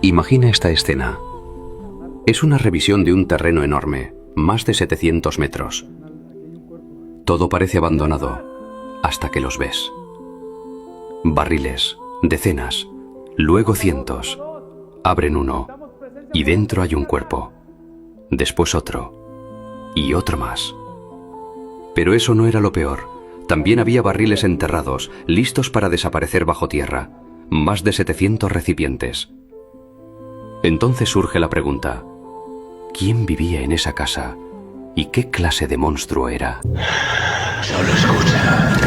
Imagina esta escena. Es una revisión de un terreno enorme, más de 700 metros. Todo parece abandonado, hasta que los ves. Barriles, decenas, luego cientos. Abren uno, y dentro hay un cuerpo. Después otro, y otro más. Pero eso no era lo peor. También había barriles enterrados, listos para desaparecer bajo tierra. Más de 700 recipientes. Entonces surge la pregunta: ¿quién vivía en esa casa? ¿Y qué clase de monstruo era? Solo escucha.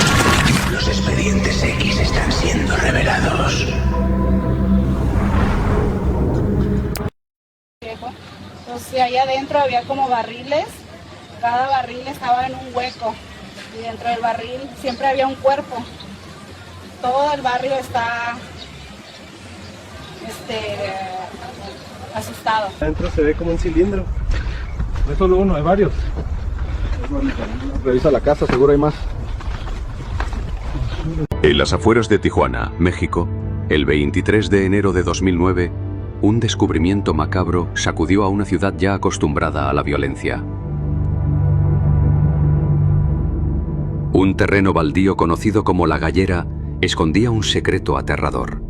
Los expedientes X están siendo revelados. Entonces ahí adentro había como barriles. Cada barril estaba en un hueco. Y dentro del barril siempre había un cuerpo. Todo el barrio está asustado. Adentro se ve como un cilindro. No es solo uno, hay varios. Revisa la casa, seguro hay más. En las afueras de Tijuana, México, el 23 de enero de 2009, un descubrimiento macabro sacudió a una ciudad ya acostumbrada a la violencia. Un terreno baldío conocido como La Gallera escondía un secreto aterrador.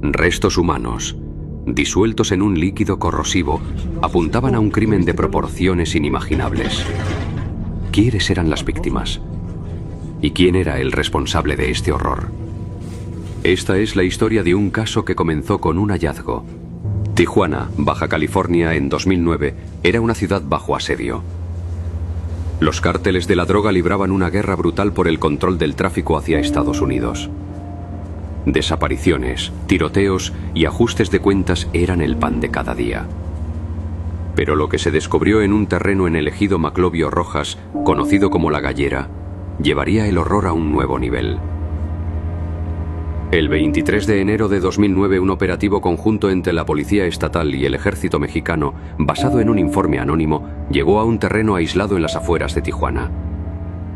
Restos humanos, disueltos en un líquido corrosivo, apuntaban a un crimen de proporciones inimaginables. ¿Quiénes eran las víctimas? ¿Y quién era el responsable de este horror? Esta es la historia de un caso que comenzó con un hallazgo. Tijuana, Baja California, en 2009, era una ciudad bajo asedio. Los cárteles de la droga libraban una guerra brutal por el control del tráfico hacia Estados Unidos. Desapariciones, tiroteos y ajustes de cuentas eran el pan de cada día. Pero lo que se descubrió en un terreno en el ejido Maclovio Rojas, conocido como La Gallera, llevaría el horror a un nuevo nivel. El 23 de enero de 2009, un operativo conjunto entre la Policía Estatal y el Ejército Mexicano, basado en un informe anónimo, llegó a un terreno aislado en las afueras de Tijuana.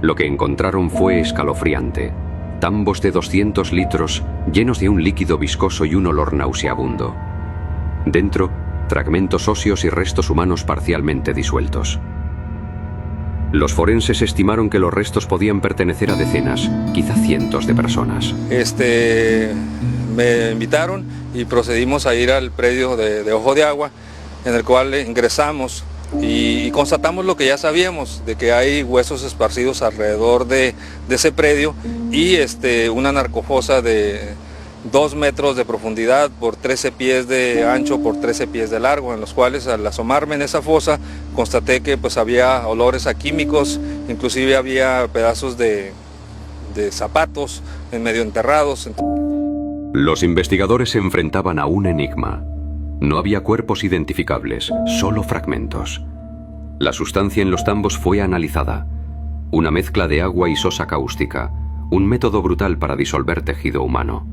Lo que encontraron fue escalofriante. Tambos de 200 litros llenos de un líquido viscoso y un olor nauseabundo. Dentro, fragmentos óseos y restos humanos parcialmente disueltos. Los forenses estimaron que los restos podían pertenecer a decenas, quizá cientos de personas. Me invitaron y procedimos a ir al predio de Ojo de Agua, en el cual ingresamos y constatamos lo que ya sabíamos, de que hay huesos esparcidos alrededor de ese predio y una narcofosa de 2 metros de profundidad por 13 pies de ancho por 13 pies de largo, en los cuales al asomarme en esa fosa constaté que pues había olores a químicos, inclusive había pedazos de zapatos en medio enterrados. Los investigadores se enfrentaban a un enigma. No había cuerpos identificables, solo fragmentos. La sustancia en los tambos fue analizada. Una mezcla de agua y sosa cáustica, un método brutal para disolver tejido humano.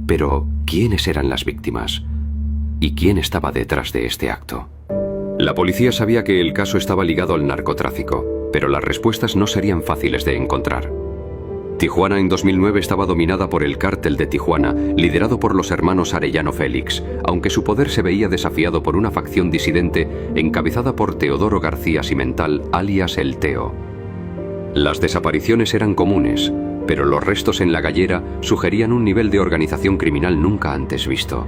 Pero, ¿quiénes eran las víctimas? ¿Y quién estaba detrás de este acto? La policía sabía que el caso estaba ligado al narcotráfico, pero las respuestas no serían fáciles de encontrar. Tijuana en 2009 estaba dominada por el Cártel de Tijuana, liderado por los hermanos Arellano Félix, aunque su poder se veía desafiado por una facción disidente encabezada por Teodoro García Cimental, alias El Teo. Las desapariciones eran comunes, pero los restos en La Gallera sugerían un nivel de organización criminal nunca antes visto.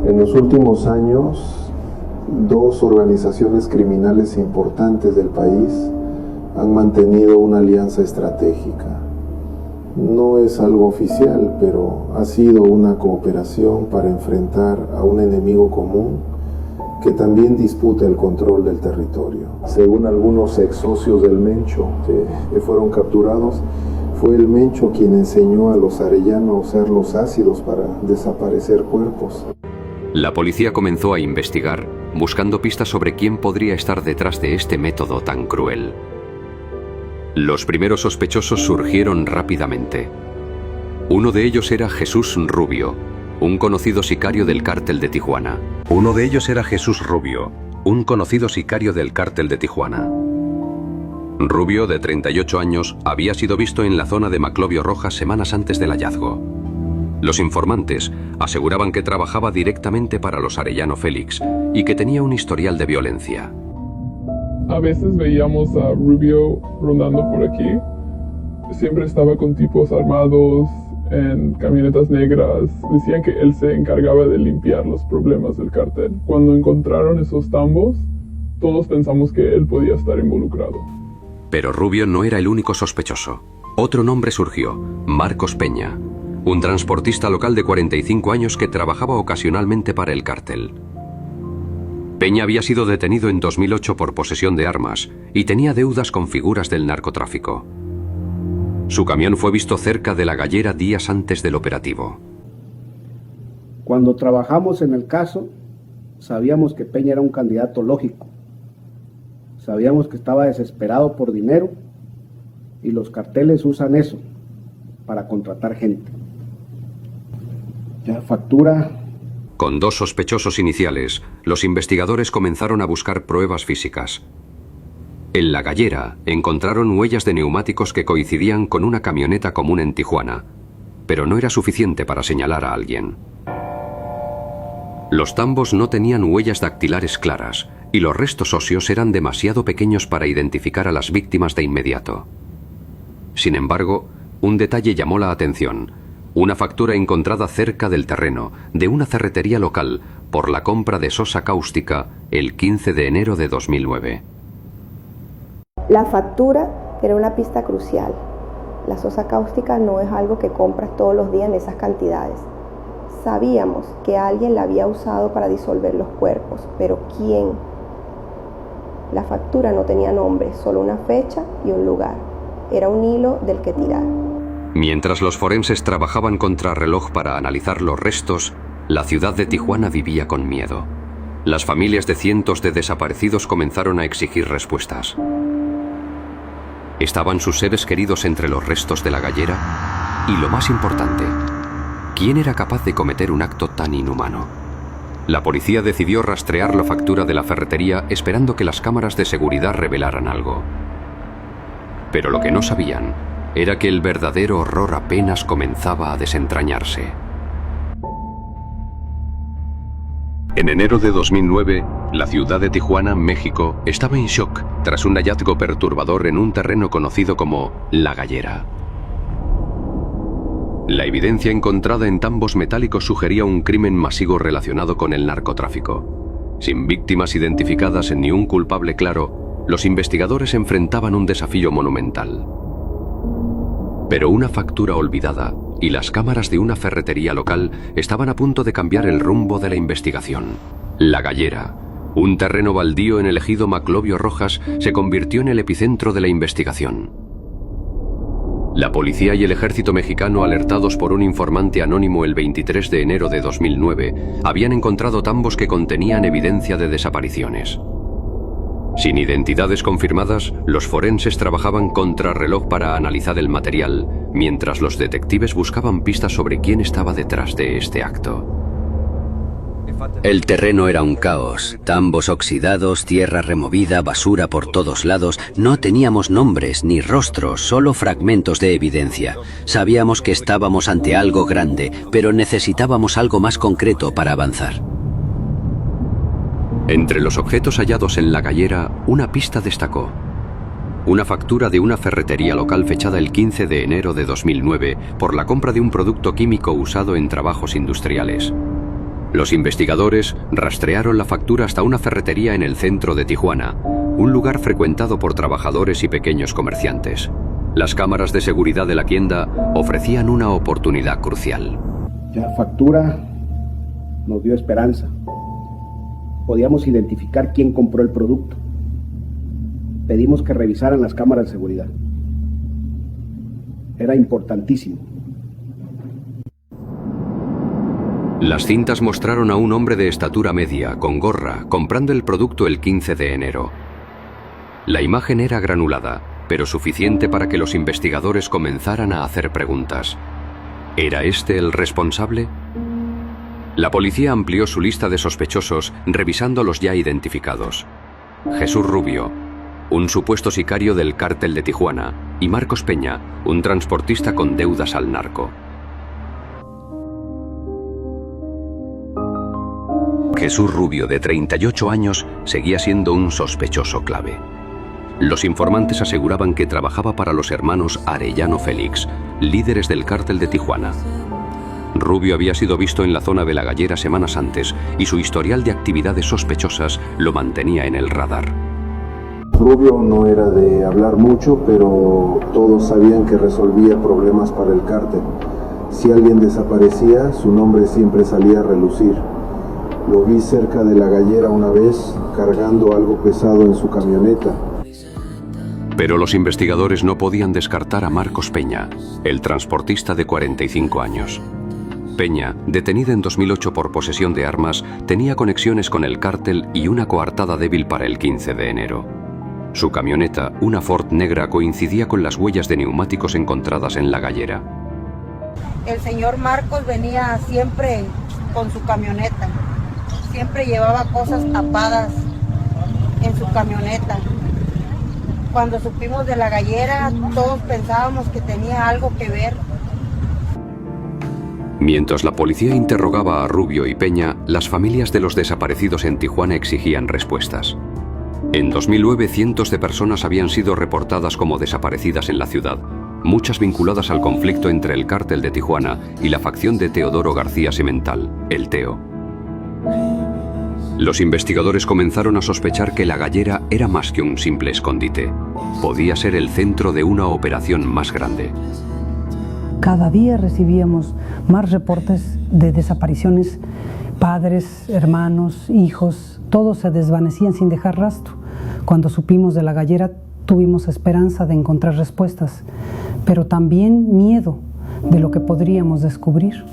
En los últimos años, 2 organizaciones criminales importantes del país han mantenido una alianza estratégica. No es algo oficial, pero ha sido una cooperación para enfrentar a un enemigo común que también disputa el control del territorio. Según algunos ex socios del Mencho que fueron capturados, fue el Mencho quien enseñó a los Arellano a usar los ácidos para desaparecer cuerpos. La policía comenzó a investigar, buscando pistas sobre quién podría estar detrás de este método tan cruel. Los primeros sospechosos surgieron rápidamente. Uno de ellos era Jesús Rubio, un conocido sicario del Cártel de Tijuana. Rubio, de 38 años, había sido visto en la zona de Maclovio Rojas semanas antes del hallazgo. Los informantes aseguraban que trabajaba directamente para los Arellano Félix y que tenía un historial de violencia. A veces veíamos a Rubio rondando por aquí. Siempre estaba con tipos armados en camionetas negras. Decían que él se encargaba de limpiar los problemas del cartel. Cuando encontraron esos tambos, todos pensamos que él podía estar involucrado. Pero Rubio no era el único sospechoso. Otro nombre surgió: Marcos Peña, un transportista local de 45 años que trabajaba ocasionalmente para el cártel. Peña había sido detenido en 2008 por posesión de armas y tenía deudas con figuras del narcotráfico. Su camión fue visto cerca de La Gallera días antes del operativo. Cuando trabajamos en el caso, sabíamos que Peña era un candidato lógico. Sabíamos que estaba desesperado por dinero y los carteles usan eso para contratar gente. Ya factura. Con 2 sospechosos iniciales, los investigadores comenzaron a buscar pruebas físicas. En La Gallera encontraron huellas de neumáticos que coincidían con una camioneta común en Tijuana, pero no era suficiente para señalar a alguien. Los tambos no tenían huellas dactilares claras y los restos óseos eran demasiado pequeños para identificar a las víctimas de inmediato. Sin embargo, un detalle llamó la atención: una factura encontrada cerca del terreno de una ferretería local por la compra de sosa cáustica el 15 de enero de 2009. La factura era una pista crucial. La sosa cáustica no es algo que compras todos los días en esas cantidades. Sabíamos que alguien la había usado para disolver los cuerpos, pero ¿quién? La factura no tenía nombre, solo una fecha y un lugar. Era un hilo del que tirar. Mientras los forenses trabajaban contrarreloj para analizar los restos, la ciudad de Tijuana vivía con miedo. Las familias de cientos de desaparecidos comenzaron a exigir respuestas. ¿Estaban sus seres queridos entre los restos de La Gallera? Y lo más importante, ¿quién era capaz de cometer un acto tan inhumano? La policía decidió rastrear la factura de la ferretería esperando que las cámaras de seguridad revelaran algo. Pero lo que no sabían era que el verdadero horror apenas comenzaba a desentrañarse. En enero de 2009, la ciudad de Tijuana, México, estaba en shock tras un hallazgo perturbador en un terreno conocido como La Gallera. La evidencia encontrada en tambos metálicos sugería un crimen masivo relacionado con el narcotráfico. Sin víctimas identificadas ni un culpable claro, los investigadores enfrentaban un desafío monumental. Pero una factura olvidada y las cámaras de una ferretería local estaban a punto de cambiar el rumbo de la investigación. La Gallera, un terreno baldío en el ejido Maclovio Rojas, se convirtió en el epicentro de la investigación. La policía y el ejército mexicano, alertados por un informante anónimo el 23 de enero de 2009, habían encontrado tambos que contenían evidencia de desapariciones. Sin identidades confirmadas, los forenses trabajaban contrarreloj para analizar el material, mientras los detectives buscaban pistas sobre quién estaba detrás de este acto. El terreno era un caos, tambos oxidados, tierra removida, basura por todos lados. No teníamos nombres ni rostros, solo fragmentos de evidencia. Sabíamos que estábamos ante algo grande, pero necesitábamos algo más concreto para avanzar. Entre los objetos hallados en La Gallera, una pista destacó. Una factura de una ferretería local fechada el 15 de enero de 2009 por la compra de un producto químico usado en trabajos industriales. Los investigadores rastrearon la factura hasta una ferretería en el centro de Tijuana, un lugar frecuentado por trabajadores y pequeños comerciantes. Las cámaras de seguridad de la tienda ofrecían una oportunidad crucial. Ya factura nos dio esperanza. Podíamos identificar quién compró el producto. Pedimos que revisaran las cámaras de seguridad. Era importantísimo. Las cintas mostraron a un hombre de estatura media, con gorra, comprando el producto el 15 de enero. La imagen era granulada, pero suficiente para que los investigadores comenzaran a hacer preguntas. ¿Era este el responsable? La policía amplió su lista de sospechosos, revisando los ya identificados. Jesús Rubio, un supuesto sicario del cártel de Tijuana, y Marcos Peña, un transportista con deudas al narco. Jesús Rubio, de 38 años, seguía siendo un sospechoso clave. Los informantes aseguraban que trabajaba para los hermanos Arellano Félix, líderes del cártel de Tijuana. Rubio había sido visto en la zona de La Gallera semanas antes y su historial de actividades sospechosas lo mantenía en el radar. Rubio no era de hablar mucho, pero todos sabían que resolvía problemas para el cártel. Si alguien desaparecía, su nombre siempre salía a relucir. Lo vi cerca de La Gallera una vez, cargando algo pesado en su camioneta. Pero los investigadores no podían descartar a Marcos Peña, el transportista de 45 años. Peña, detenida en 2008 por posesión de armas, tenía conexiones con el cártel y una coartada débil para el 15 de enero. Su camioneta, una Ford negra, coincidía con las huellas de neumáticos encontradas en La Gallera. El señor Marcos venía siempre con su camioneta. Siempre llevaba cosas tapadas en su camioneta. Cuando supimos de La Gallera, todos pensábamos que tenía algo que ver. Mientras la policía interrogaba a Rubio y Peña, las familias de los desaparecidos en Tijuana exigían respuestas. En 2009, cientos de personas habían sido reportadas como desaparecidas en la ciudad, muchas vinculadas al conflicto entre el cártel de Tijuana y la facción de Teodoro García Semental, el Teo. Los investigadores comenzaron a sospechar que La Gallera era más que un simple escondite. Podía ser el centro de una operación más grande. Cada día recibíamos más reportes de desapariciones, padres, hermanos, hijos, todos se desvanecían sin dejar rastro. Cuando supimos de La Gallera, tuvimos esperanza de encontrar respuestas, pero también miedo de lo que podríamos descubrir.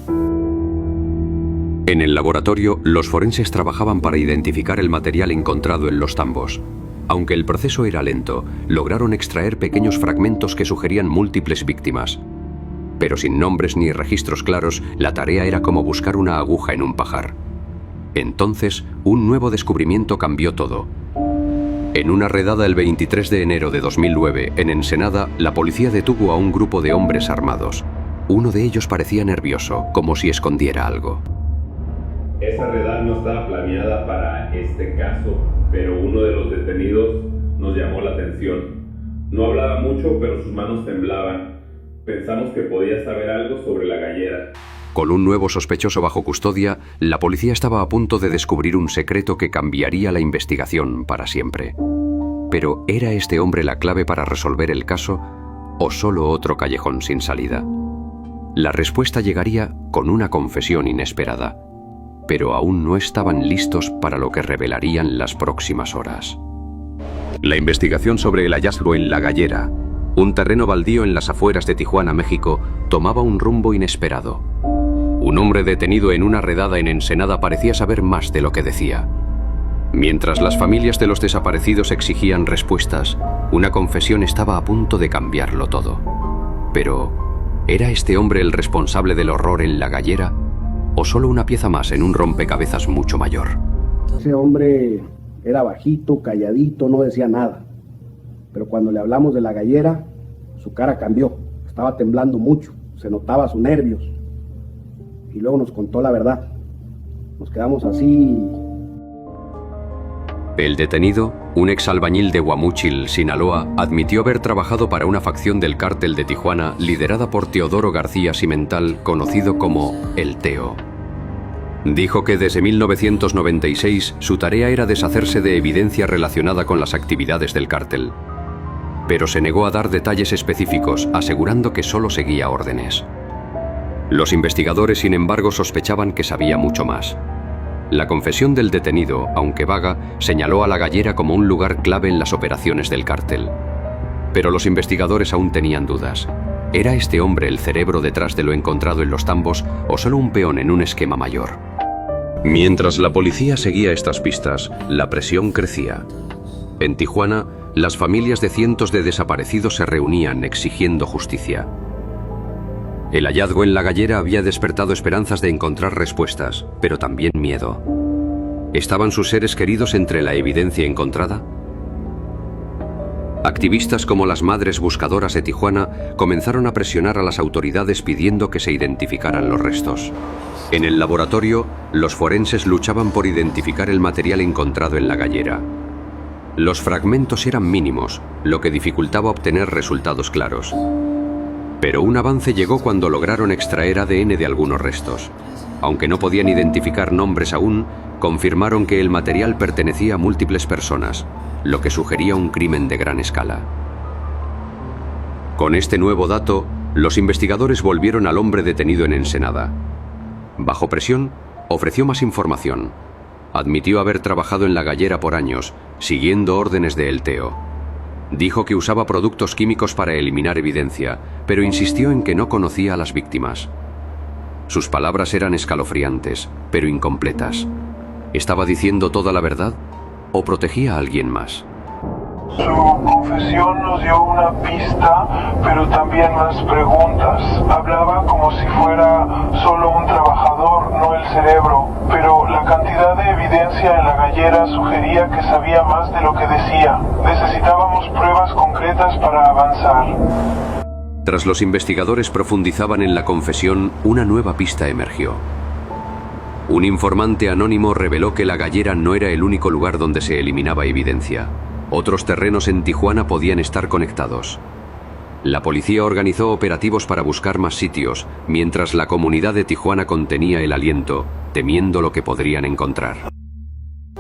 En el laboratorio, los forenses trabajaban para identificar el material encontrado en los tambos. Aunque el proceso era lento, lograron extraer pequeños fragmentos que sugerían múltiples víctimas. Pero sin nombres ni registros claros, la tarea era como buscar una aguja en un pajar. Entonces, un nuevo descubrimiento cambió todo. En una redada el 23 de enero de 2009, en Ensenada, la policía detuvo a un grupo de hombres armados. Uno de ellos parecía nervioso, como si escondiera algo. Esa redada no estaba planeada para este caso, pero uno de los detenidos nos llamó la atención. No hablaba mucho, pero sus manos temblaban. Pensamos que podía saber algo sobre La Gallera. Con un nuevo sospechoso bajo custodia, la policía estaba a punto de descubrir un secreto que cambiaría la investigación para siempre. Pero ¿era este hombre la clave para resolver el caso o solo otro callejón sin salida? La respuesta llegaría con una confesión inesperada, pero aún no estaban listos para lo que revelarían las próximas horas. La investigación sobre el hallazgo en La Gallera, un terreno baldío en las afueras de Tijuana, México, tomaba un rumbo inesperado. Un hombre detenido en una redada en Ensenada parecía saber más de lo que decía. Mientras las familias de los desaparecidos exigían respuestas, una confesión estaba a punto de cambiarlo todo. Pero, ¿era este hombre el responsable del horror en La Gallera o solo una pieza más en un rompecabezas mucho mayor? Ese hombre era bajito, calladito, no decía nada. Pero cuando le hablamos de La Gallera, su cara cambió. Estaba temblando mucho, se notaba sus nervios. Y luego nos contó la verdad. Nos quedamos así. El detenido, un exalbañil de Guamúchil, Sinaloa, admitió haber trabajado para una facción del cártel de Tijuana liderada por Teodoro García Semental, conocido como el Teo. Dijo que desde 1996 su tarea era deshacerse de evidencia relacionada con las actividades del cártel. Pero se negó a dar detalles específicos, asegurando que solo seguía órdenes. Los investigadores, sin embargo, sospechaban que sabía mucho más. La confesión del detenido, aunque vaga, señaló a La Gallera como un lugar clave en las operaciones del cártel. Pero los investigadores aún tenían dudas. ¿Era este hombre el cerebro detrás de lo encontrado en los tambos o solo un peón en un esquema mayor? Mientras la policía seguía estas pistas, la presión crecía. En Tijuana, las familias de cientos de desaparecidos se reunían exigiendo justicia. El hallazgo en La Gallera había despertado esperanzas de encontrar respuestas, pero también miedo. ¿Estaban sus seres queridos entre la evidencia encontrada? Activistas como las Madres Buscadoras de Tijuana comenzaron a presionar a las autoridades pidiendo que se identificaran los restos. En el laboratorio, los forenses luchaban por identificar el material encontrado en la gallera. Los fragmentos eran mínimos, lo que dificultaba obtener resultados claros. Pero un avance llegó cuando lograron extraer ADN de algunos restos. Aunque no podían identificar nombres aún, confirmaron que el material pertenecía a múltiples personas, lo que sugería un crimen de gran escala. Con este nuevo dato, los investigadores volvieron al hombre detenido en Ensenada. Bajo presión, ofreció más información. Admitió haber trabajado en la gallera por años, siguiendo órdenes de El Teo. Dijo que usaba productos químicos para eliminar evidencia, pero insistió en que no conocía a las víctimas. Sus palabras eran escalofriantes, pero incompletas. ¿Estaba diciendo toda la verdad o protegía a alguien más? Su confesión nos dio una pista, pero también más preguntas. Hablaba como si fuera solo un trabajador, no el cerebro, pero la cantidad de evidencia en la gallera sugería que sabía más de lo que decía. Necesitábamos pruebas concretas para avanzar. Tras los investigadores profundizaban en la confesión, una nueva pista emergió. Un informante anónimo reveló que la gallera no era el único lugar donde se eliminaba evidencia. Otros terrenos en Tijuana podían estar conectados. La policía organizó operativos para buscar más sitios, mientras la comunidad de Tijuana contenía el aliento, temiendo lo que podrían encontrar.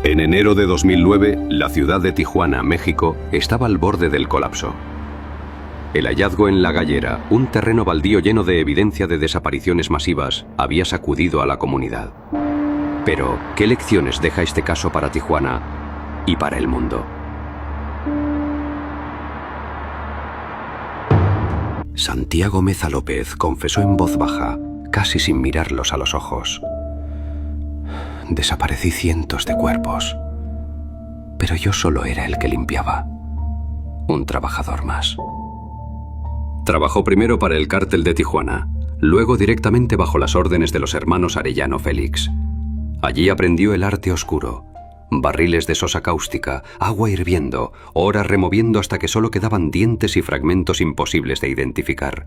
En enero de 2009, la ciudad de Tijuana, México, estaba al borde del colapso. El hallazgo en La Gallera, un terreno baldío lleno de evidencia de desapariciones masivas, había sacudido a la comunidad. Pero, ¿qué lecciones deja este caso para Tijuana y para el mundo? Santiago Meza López confesó en voz baja, casi sin mirarlos a los ojos. Desaparecí cientos de cuerpos, pero yo solo era el que limpiaba. Un trabajador más. Trabajó primero para el cártel de Tijuana, luego directamente bajo las órdenes de los hermanos Arellano Félix. Allí aprendió el arte oscuro. Barriles de sosa cáustica, agua hirviendo, horas removiendo hasta que solo quedaban dientes y fragmentos imposibles de identificar.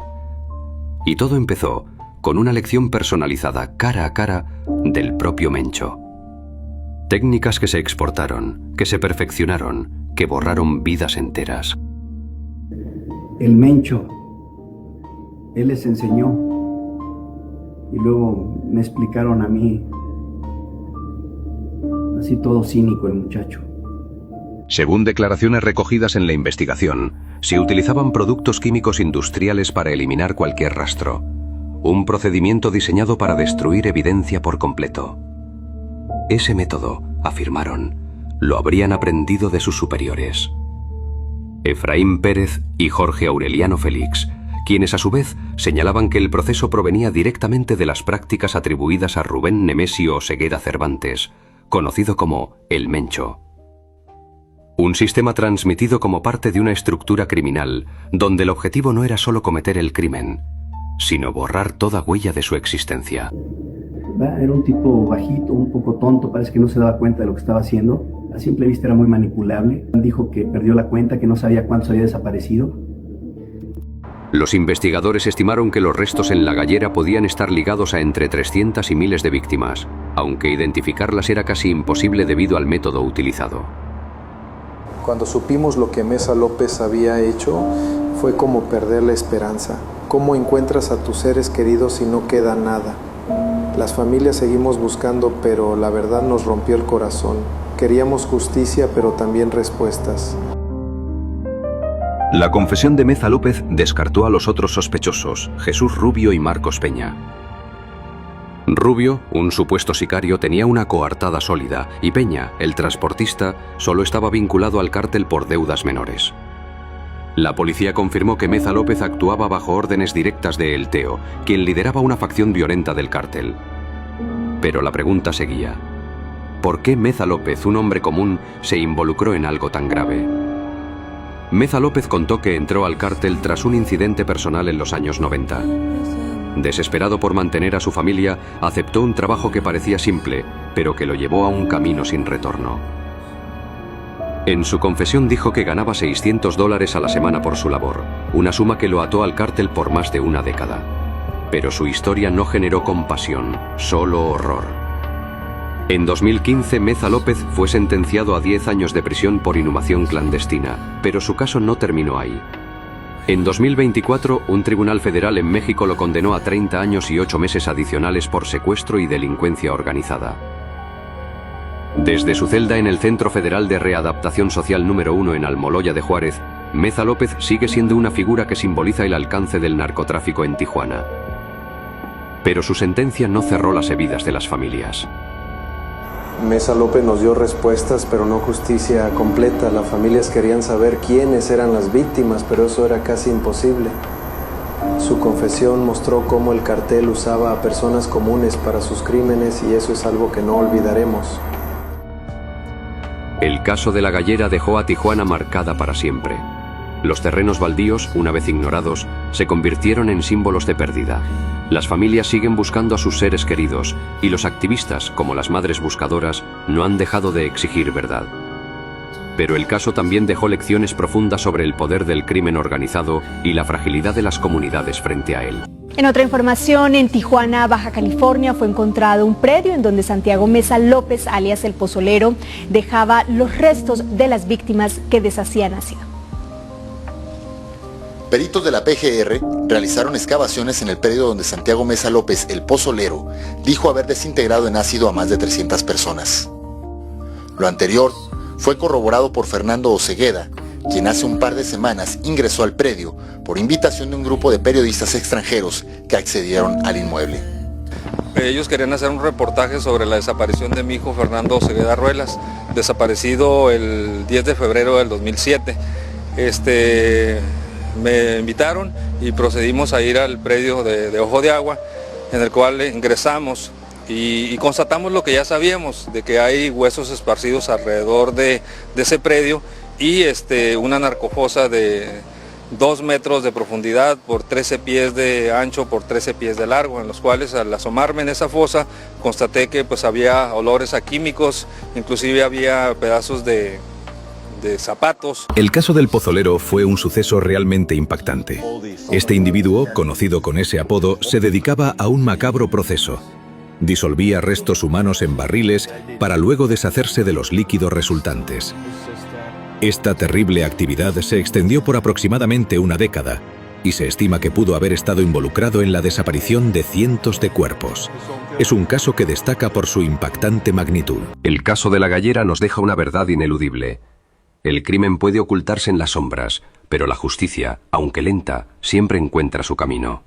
Y todo empezó con una lección personalizada cara a cara del propio Mencho. Técnicas que se exportaron, que se perfeccionaron, que borraron vidas enteras. El Mencho, él les enseñó y luego me explicaron a mí. Así todo cínico el muchacho. Según declaraciones recogidas en la investigación, se utilizaban productos químicos industriales para eliminar cualquier rastro. Un procedimiento diseñado para destruir evidencia por completo. Ese método, afirmaron, lo habrían aprendido de sus superiores. Efraín Pérez y Jorge Aureliano Félix, quienes a su vez señalaban que el proceso provenía directamente de las prácticas atribuidas a Rubén Nemesio Oseguera Cervantes, conocido como el Mencho. Un sistema transmitido como parte de una estructura criminal, donde el objetivo no era solo cometer el crimen, sino borrar toda huella de su existencia. Era un tipo bajito, un poco tonto, parece que no se daba cuenta de lo que estaba haciendo. A simple vista era muy manipulable. Dijo que perdió la cuenta, que no sabía cuántos había desaparecido. Los investigadores estimaron que los restos en la gallera podían estar ligados a entre 300 y miles de víctimas, aunque identificarlas era casi imposible debido al método utilizado. Cuando supimos lo que Meza López había hecho, fue como perder la esperanza. ¿Cómo encuentras a tus seres queridos si no queda nada? Las familias seguimos buscando, pero la verdad nos rompió el corazón. Queríamos justicia, pero también respuestas. La confesión de Meza López descartó a los otros sospechosos, Jesús Rubio y Marcos Peña. Rubio, un supuesto sicario, tenía una coartada sólida y Peña, el transportista, solo estaba vinculado al cártel por deudas menores. La policía confirmó que Meza López actuaba bajo órdenes directas de El Teo, quien lideraba una facción violenta del cártel. Pero la pregunta seguía: ¿por qué Meza López, un hombre común, se involucró en algo tan grave? Meza López contó que entró al cártel tras un incidente personal en los años 90. Desesperado por mantener a su familia, aceptó un trabajo que parecía simple, pero que lo llevó a un camino sin retorno. En su confesión dijo que ganaba $600 a la semana por su labor, una suma que lo ató al cártel por más de una década. Pero su historia no generó compasión, solo horror. En 2015, Meza López fue sentenciado a 10 años de prisión por inhumación clandestina, pero su caso no terminó ahí. En 2024, un tribunal federal en México lo condenó a 30 años y 8 meses adicionales por secuestro y delincuencia organizada. Desde su celda en el Centro Federal de Readaptación Social número 1 en Almoloya de Juárez, Meza López sigue siendo una figura que simboliza el alcance del narcotráfico en Tijuana. Pero su sentencia no cerró las heridas de las familias. Meza López nos dio respuestas, pero no justicia completa. Las familias querían saber quiénes eran las víctimas, pero eso era casi imposible. Su confesión mostró cómo el cartel usaba a personas comunes para sus crímenes y eso es algo que no olvidaremos. El caso de la Gallera dejó a Tijuana marcada para siempre. Los terrenos baldíos, una vez ignorados, se convirtieron en símbolos de pérdida. Las familias siguen buscando a sus seres queridos y los activistas, como las madres buscadoras, no han dejado de exigir verdad. Pero el caso también dejó lecciones profundas sobre el poder del crimen organizado y la fragilidad de las comunidades frente a él. En otra información, en Tijuana, Baja California, fue encontrado un predio en donde Santiago Meza López, alias El Pozolero, dejaba los restos de las víctimas que deshacía ácido. Peritos de la PGR realizaron excavaciones en el predio donde Santiago Meza López, El Pozolero, dijo haber desintegrado en ácido a más de 300 personas. Lo anterior fue corroborado por Fernando Osegueda, quien hace un par de semanas ingresó al predio por invitación de un grupo de periodistas extranjeros que accedieron al inmueble. Ellos querían hacer un reportaje sobre la desaparición de mi hijo Fernando Osegueda Ruelas, desaparecido el 10 de febrero del 2007. Me invitaron y procedimos a ir al predio de Ojo de Agua, en el cual ingresamos y constatamos lo que ya sabíamos, de que hay huesos esparcidos alrededor de ese predio y una narcofosa de 2 metros de profundidad por 13 pies de ancho por 13 pies de largo, en los cuales al asomarme en esa fosa constaté que pues había olores a químicos, inclusive había pedazos de zapatos. El caso del Pozolero fue un suceso realmente impactante. Este individuo, conocido con ese apodo, se dedicaba a un macabro proceso. Disolvía restos humanos en barriles para luego deshacerse de los líquidos resultantes. Esta terrible actividad se extendió por aproximadamente una década y se estima que pudo haber estado involucrado en la desaparición de cientos de cuerpos. Es un caso que destaca por su impactante magnitud. El caso de la Gallera nos deja una verdad ineludible. El crimen puede ocultarse en las sombras, pero la justicia, aunque lenta, siempre encuentra su camino.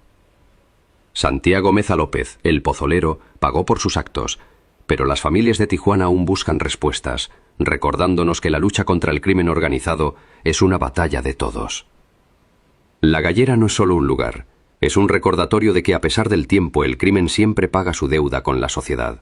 Santiago Meza López, El Pozolero, pagó por sus actos, pero las familias de Tijuana aún buscan respuestas, recordándonos que la lucha contra el crimen organizado es una batalla de todos. La Gallera no es solo un lugar, es un recordatorio de que a pesar del tiempo el crimen siempre paga su deuda con la sociedad.